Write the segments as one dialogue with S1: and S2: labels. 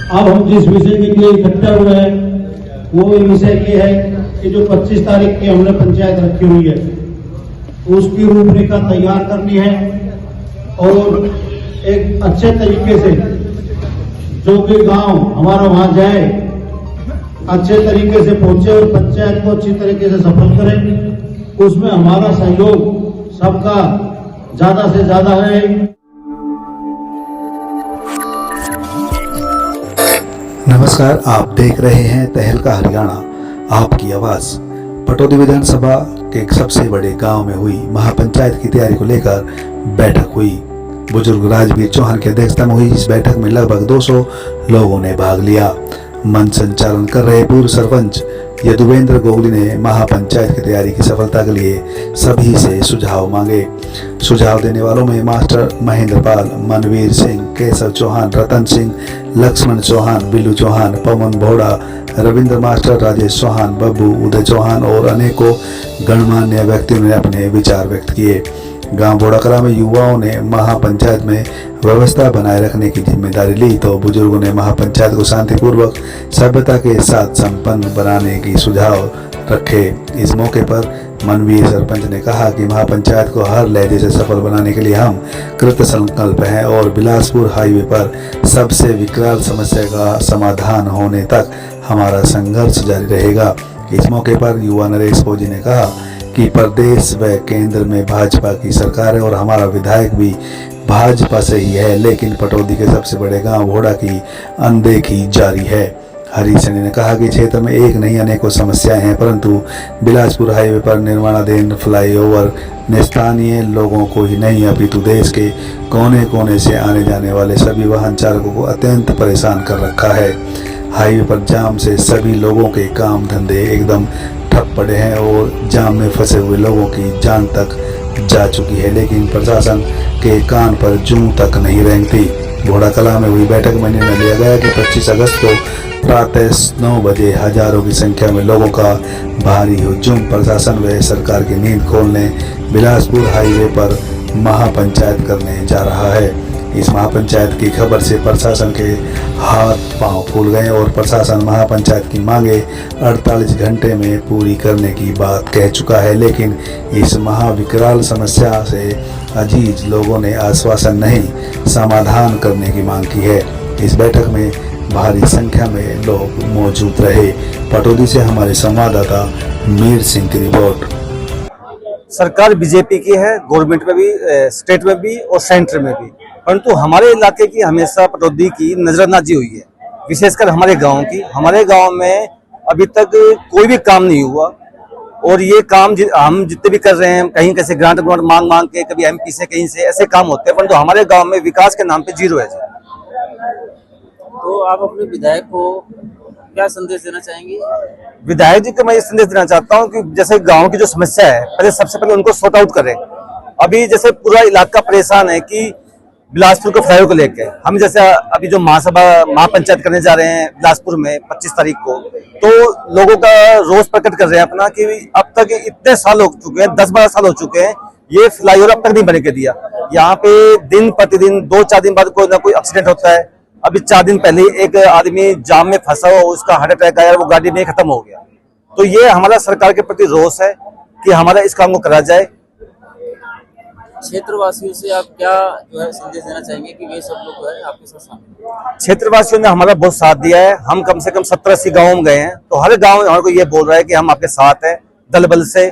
S1: अब हम जिस विषय के लिए इकट्ठा हुए हैं वो विषय ये है कि जो 25 तारीख की हमने पंचायत रखी हुई है उसकी रूपरेखा तैयार करनी है और एक अच्छे तरीके से जो भी गांव हमारा वहां जाए अच्छे तरीके से पहुंचे और पंचायत को अच्छी तरीके से सफल करें। उसमें हमारा सहयोग सबका ज्यादा से ज्यादा है।
S2: नमस्कार, आप देख रहे हैं तहलका हरियाणा, आपकी आवाज। पटौदी विधानसभा के सबसे बड़े गांव में हुई महापंचायत की तैयारी को लेकर बैठक हुई। बुजुर्ग राजवीर चौहान की अध्यक्षता में हुई इस बैठक में लगभग 200 लोगों ने भाग लिया। मंच संचालन कर रहे पूर्व सरपंच यदुवेंद्र गोगली ने महापंचायत की तैयारी की सफलता के लिए सभी से सुझाव मांगे। सुझाव देने वालों में मास्टर महेंद्र पाल, मनवीर सिंह, केशव चौहान, रतन सिंह, लक्ष्मण चौहान, बिल्लू चौहान, पवन भोड़ा, रविंद्र मास्टर, राजेश चौहान, बब्बू, उदय चौहान और अनेकों गणमान्य व्यक्तियों ने अपने विचार व्यक्त किए। गांव बोड़ाकला में युवाओं ने महापंचायत में व्यवस्था बनाए रखने की जिम्मेदारी ली तो बुजुर्गों ने महापंचायत को शांतिपूर्वक सभ्यता के साथ संपन्न बनाने की सुझाव रखे। इस मौके पर मनवीर सरपंच ने कहा कि महापंचायत को हर लहजे से सफल बनाने के लिए हम कृत संकल्प हैं और बिलासपुर हाईवे पर सबसे विकराल समस्या का समाधान होने तक हमारा संघर्ष जारी रहेगा। इस मौके पर युवा नरेश फौजी ने कहा कि प्रदेश व केंद्र में भाजपा की सरकार है और हमारा विधायक भी भाजपा से ही है, लेकिन पटौदी के सबसे बड़े गांव भोड़ा की अनदेखी जारी है। हरी सैनी ने कहा कि क्षेत्र में एक नहीं अनेकों समस्याएं हैं, परंतु बिलासपुर हाईवे पर निर्माणाधीन फ्लाईओवर ने स्थानीय लोगों को ही नहीं अपितु देश के कोने कोने से आने जाने वाले सभी वाहन चालकों को अत्यंत परेशान कर रखा है। हाईवे पर जाम से सभी लोगों के काम धंधे एकदम ठप पड़े हैं और जाम में फंसे हुए लोगों की जान तक जा चुकी है, लेकिन प्रशासन के कान पर जूं तक नहीं रेंगती। घोड़ाकला में हुई बैठक में निर्णय लिया गया कि 25 अगस्त को प्रातः 9 बजे हजारों की संख्या में लोगों का भारी हुजूम प्रशासन व सरकार की नींद खोलने बिलासपुर हाईवे पर महापंचायत करने जा रहा है। इस महापंचायत की खबर से प्रशासन के हाथ पांव फूल गए और प्रशासन महापंचायत की मांगे 48 घंटे में पूरी करने की बात कह चुका है, लेकिन इस महाविकराल समस्या से अजीज लोगों ने आश्वासन नहीं समाधान करने की मांग की है। इस बैठक में भारी संख्या में लोग मौजूद रहे। पटौदी से हमारे संवाददाता मीर सिंह की रिपोर्ट।
S3: सरकार बीजेपी की है, गवर्नमेंट में भी, स्टेट में भी और सेंटर में भी, परंतु हमारे इलाके की हमेशा पटौदी की नजरअंदाजी हुई है, विशेषकर हमारे गांव की। हमारे गांव में अभी तक कोई भी काम नहीं हुआ और ये काम हम जितने भी कर रहे हैं कहीं कैसे ग्रांट मांग के, कभी एमपी से कहीं से ऐसे काम होते हैं, परंतु हमारे गांव में विकास के नाम पे जीरो है।
S4: तो आप अपने विधायक को क्या संदेश देना चाहेंगे?
S3: विधायक जी को मैं ये संदेश देना चाहता हूँ कि जैसे गांव की जो समस्या है पहले सबसे पहले उनको सॉर्ट आउट करें। अभी जैसे पूरा इलाका परेशान है कि बिलासपुर को फ्लाईओवर को लेके हम जैसे अभी जो महापंचायत करने जा रहे हैं बिलासपुर में 25 तारीख को, तो लोगों का रोष प्रकट कर रहे हैं अपना कि अब तक इतने साल हो चुके हैं, 10-12 साल हो चुके हैं, ये फ्लाईओवर अब तक नहीं बने के दिया। यहाँ पे दिन प्रतिदिन 2-4 दिन बाद कोई ना कोई एक्सीडेंट होता है। अभी 4 दिन पहले एक आदमी जाम में फंसा हुआ, उसका हार्ट अटैक आया, वो गाड़ी में खत्म हो गया। तो ये हमारा सरकार के प्रति रोष है कि हमारा इस काम को करा जाए।
S4: क्षेत्रवासियों से आप क्या जो है संदेश देना चाहेंगे कि वे सब लोग जो है आपके साथ शामिल हैं?
S3: क्षेत्रवासियों ने हमारा बहुत साथ दिया है। हम कम से कम 70-80 गाँव में गए हैं, तो हर गाँव हमारे को ये बोल रहा है कि हम आपके साथ हैं। दल बल से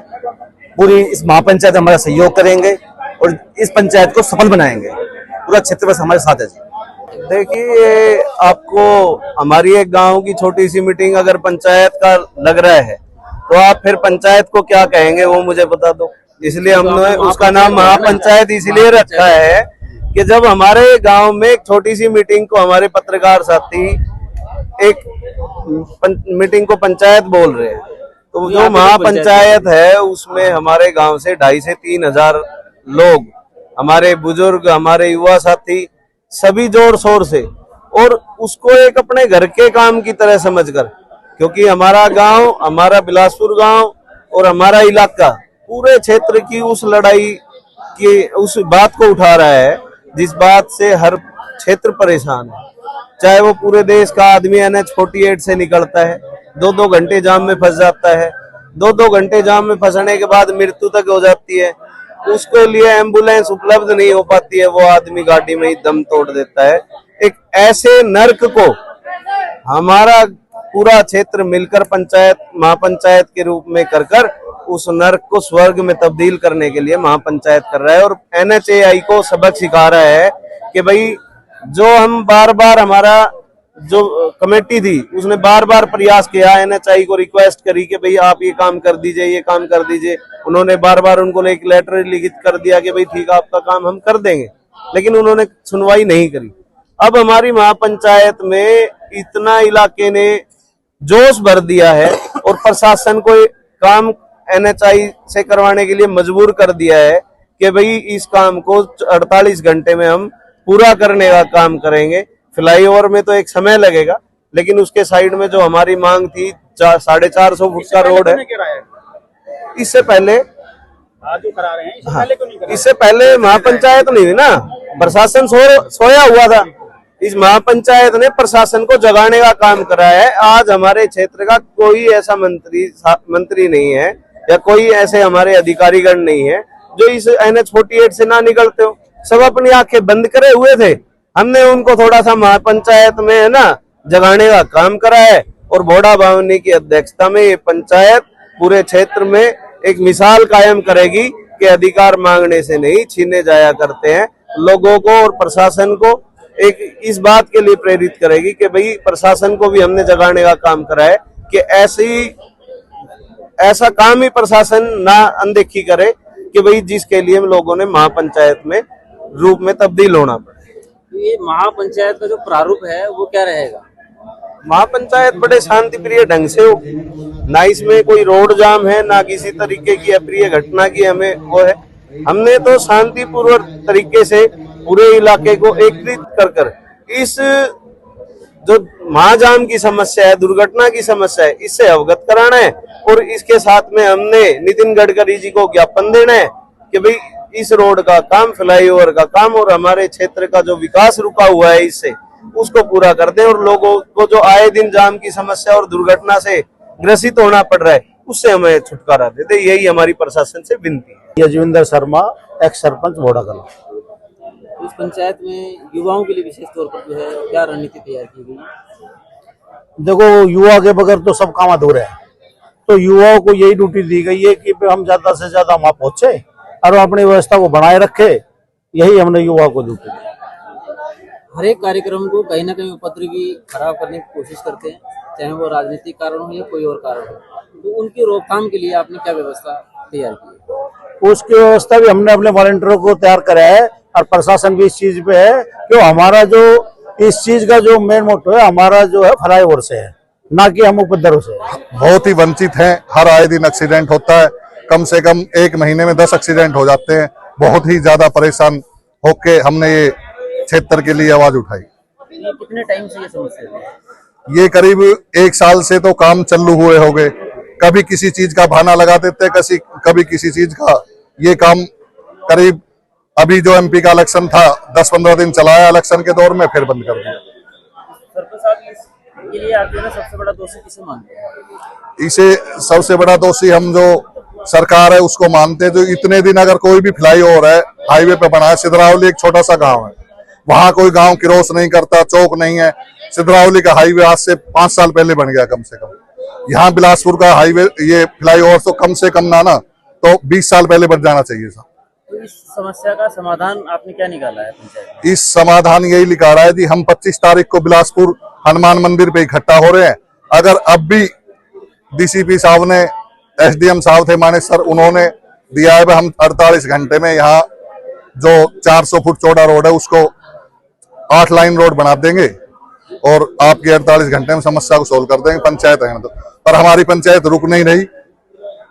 S3: पूरी इस महापंचायत हमारा सहयोग करेंगे और इस पंचायत को सफल बनाएंगे। पूरा क्षेत्रवासी हमारे साथ है जी।
S5: देखिए, आपको हमारी एक गांव की छोटी सी मीटिंग अगर पंचायत का लग रहा है तो आप फिर पंचायत को क्या कहेंगे वो मुझे बता दो। इसलिए हमने उसका नाम महापंचायत इसलिए रखा है कि जब हमारे गांव में एक छोटी सी मीटिंग को हमारे पत्रकार साथी एक मीटिंग को पंचायत बोल रहे हैं, तो जो महापंचायत है उसमें हमारे गांव से 2,500 से 3,000 लोग, हमारे बुजुर्ग, हमारे युवा साथी सभी जोर शोर से, और उसको एक अपने घर के काम की तरह समझकर, क्योंकि हमारा गांव, हमारा बिलासपुर गांव और हमारा इलाका पूरे क्षेत्र की उस लड़ाई की उस बात को उठा रहा है जिस बात से हर क्षेत्र परेशान है। चाहे वो पूरे देश का आदमी NH-48 से निकलता है, 2-2 घंटे जाम में फंस जाता है, 2-2 घंटे जाम में फंसने के बाद मृत्यु तक हो जाती है, उसके लिए एम्बुलेंस उपलब्ध नहीं हो पाती है, वो आदमी गाड़ी में ही दम तोड़ देता है। एक ऐसे नर्क को हमारा पूरा क्षेत्र मिलकर पंचायत महापंचायत के रूप में कर उस नर्क को स्वर्ग में तब्दील करने के लिए महापंचायत कर रहा है और NHAI को सबक सिखा रहा है कि भाई जो हम बार बार हमारा जो कमेटी थी उसने बार बार प्रयास किया, NHAI को रिक्वेस्ट करी कि भाई आप ये काम कर दीजिए, ये काम कर दीजिए। उन्होंने बार बार उनको एक लेटर लिखित कर दिया कि भाई ठीक है आपका काम हम कर देंगे, लेकिन उन्होंने सुनवाई नहीं करी। अब हमारी महापंचायत में इतना इलाके ने जोश भर दिया है और प्रशासन को काम NHAI से करवाने के लिए मजबूर कर दिया है कि भाई इस काम को 48 घंटे में हम पूरा करने का काम करेंगे। फ्लाईओवर में तो एक समय लगेगा, लेकिन उसके साइड में जो हमारी मांग थी 450 फुट का रोड है, इससे पहले
S1: जो करा रहे हैं
S5: इससे पहले महापंचायत नहीं हुई ना, प्रशासन सोया हुआ था। इस महापंचायत ने प्रशासन को जगाने का काम करा है। आज हमारे क्षेत्र का कोई ऐसा मंत्री नहीं है या कोई ऐसे हमारे अधिकारीगण नहीं है जो इस NH-48 से ना निकलते हो। सब अपनी आंखें बंद करे हुए थे। हमने उनको थोड़ा सा महापंचायत में है ना जगाने का काम करा है और भोड़ा बावनी की अध्यक्षता में ये पंचायत पूरे क्षेत्र में एक मिसाल कायम करेगी कि अधिकार मांगने से नहीं छीने जाया करते हैं। लोगों को और प्रशासन को एक इस बात के लिए प्रेरित करेगी कि भाई प्रशासन को भी हमने जगाने का काम करा है कि ऐसा काम ही प्रशासन ना अनदेखी करे कि भाई जिसके लिए हम लोगों ने महापंचायत में रूप में तब्दील होना पड़े।
S4: ये महापंचायत का जो प्रारूप है वो क्या रहेगा?
S5: महापंचायत बड़े शांति प्रिय ढंग से हो, ना इसमें कोई रोड जाम है, ना किसी तरीके की अप्रिय घटना की हमें वो है। हमने तो शांतिपूर्वक तरीके से पूरे इलाके को एकत्रित कर इस जो महाजाम की समस्या है, दुर्घटना की समस्या है, इससे अवगत कराना है और इसके साथ में हमने नितिन गडकरी जी को ज्ञापन देना है कि भाई इस रोड का काम, फ्लाईओवर का काम और हमारे क्षेत्र का जो विकास रुका हुआ है इससे उसको पूरा कर दें और लोगों को जो आए दिन जाम की समस्या और दुर्घटना से ग्रसित होना पड़ रहा है उससे हमें छुटकारा दे दे। यही हमारी प्रशासन से विनती है।
S1: यजविंदर शर्मा, एक्स सरपंच भोड़ा कला।
S4: इस पंचायत में युवाओं के लिए विशेष तौर पर जो है क्या रणनीति तैयार की गई?
S1: देखो, युवा के बगैर तो सब काम अधूरे हैं, तो युवाओं को यही ड्यूटी दी गई है कि हम ज्यादा से ज्यादा वहां पहुंचे और अपनी व्यवस्था को बनाए रखे। यही हमने युवा को ड्यूटी दी।
S4: हर एक कार्यक्रम को कहीं ना कहीं उपद्रवी खराब करने की कोशिश करते हैं, चाहे वो राजनीतिक कारण हो या कोई और कारण हो, तो उनकी रोकथाम के लिए आपने क्या व्यवस्था तैयार की?
S1: उसकी व्यवस्था भी हमने अपने वॉलंटियरों को तैयार करा है और प्रशासन भी इस चीज पे है कि हमारा जो इस चीज का जो मेन मोटो है हमारा जो है फ्लाईओवर से है, ना कि हम उपद्रव से।
S6: बहुत ही वंचित हैं, हर आए दिन एक्सीडेंट होता है, कम से कम एक महीने में 10 एक्सीडेंट हो जाते हैं। बहुत ही ज्यादा परेशान होके हमने ये क्षेत्र के लिए आवाज उठाई।
S4: ये कितने टाइम से ये समस्या है?
S6: ये करीब 1 साल से तो काम चालू हुए हो गए। कभी किसी चीज का बहाना लगा देते, कभी किसी चीज का। ये काम करीब अभी जो MP का इलेक्शन था 10-15 दिन चलाया, इलेक्शन के दौर में फिर बंद कर दिया।
S4: सरपंच साहब, इसके लिए आप जो है सबसे बड़ा दोषी किसे मानते हैं?
S6: इसे सबसे बड़ा दोषी हम जो सरकार है उसको मानते हैं। जो इतने दिन अगर कोई भी फ्लाईओवर है हाईवे पे बना है, सिद्धरावली एक छोटा सा गांव है, वहां कोई गांव क्रॉस नहीं करता, चौक नहीं है। सिद्धरावली का हाईवे आज से 5 साल पहले बन गया कम से कम। यहाँ बिलासपुर का हाईवे, ये फ्लाईओवर तो कम से कम ना तो 20 साल पहले बन जाना चाहिए था।
S4: तो इस समस्या का समाधान आपने क्या निकाला है पंचायत?
S6: इस समाधान यही लिखा रहा है जी, हम 25 तारीख को बिलासपुर हनुमान मंदिर पे इकट्ठा हो रहे हैं। अगर अब भी DCP साहब ने, SDM साहब थे माने सर, उन्होंने दिया है हम 48 घंटे में यहाँ जो 400 फुट चौड़ा रोड है उसको 8 लाइन रोड बना देंगे और आपके 48 घंटे में समस्या को सोल्व कर देंगे। पंचायत है मतलब, पर हमारी पंचायत रुक नहीं रही।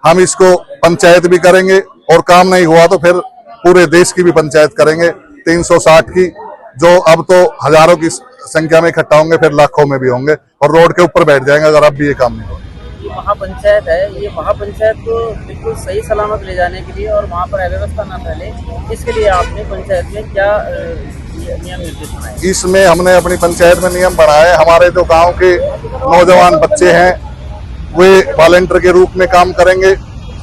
S6: हम इसको पंचायत भी करेंगे और काम नहीं हुआ तो फिर पूरे देश की भी पंचायत करेंगे, 360 की, जो अब तो हजारों की संख्या में इकट्ठा होंगे, फिर लाखों में भी होंगे और रोड के ऊपर बैठ जाएंगे अगर अब भी ये काम नहीं होगा।
S4: ये महापंचायत है, ये महापंचायत को बिल्कुल सही सलामत ले जाने के लिए और वहाँ पर अव्यवस्था ना फैले, इसके लिए आपने पंचायत में क्या नियम निर्देश बनाए?
S6: इसमें हमने अपनी पंचायत में नियम बनाए। हमारे जो गांव के नौजवान बच्चे हैं वे वॉलंटियर के रूप में काम करेंगे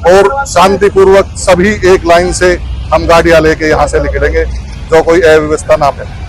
S6: और शांतिपूर्वक सभी एक लाइन से हम गाड़ियां लेके यहाँ से निकलेंगे, जो कोई अव्यवस्था ना फैले।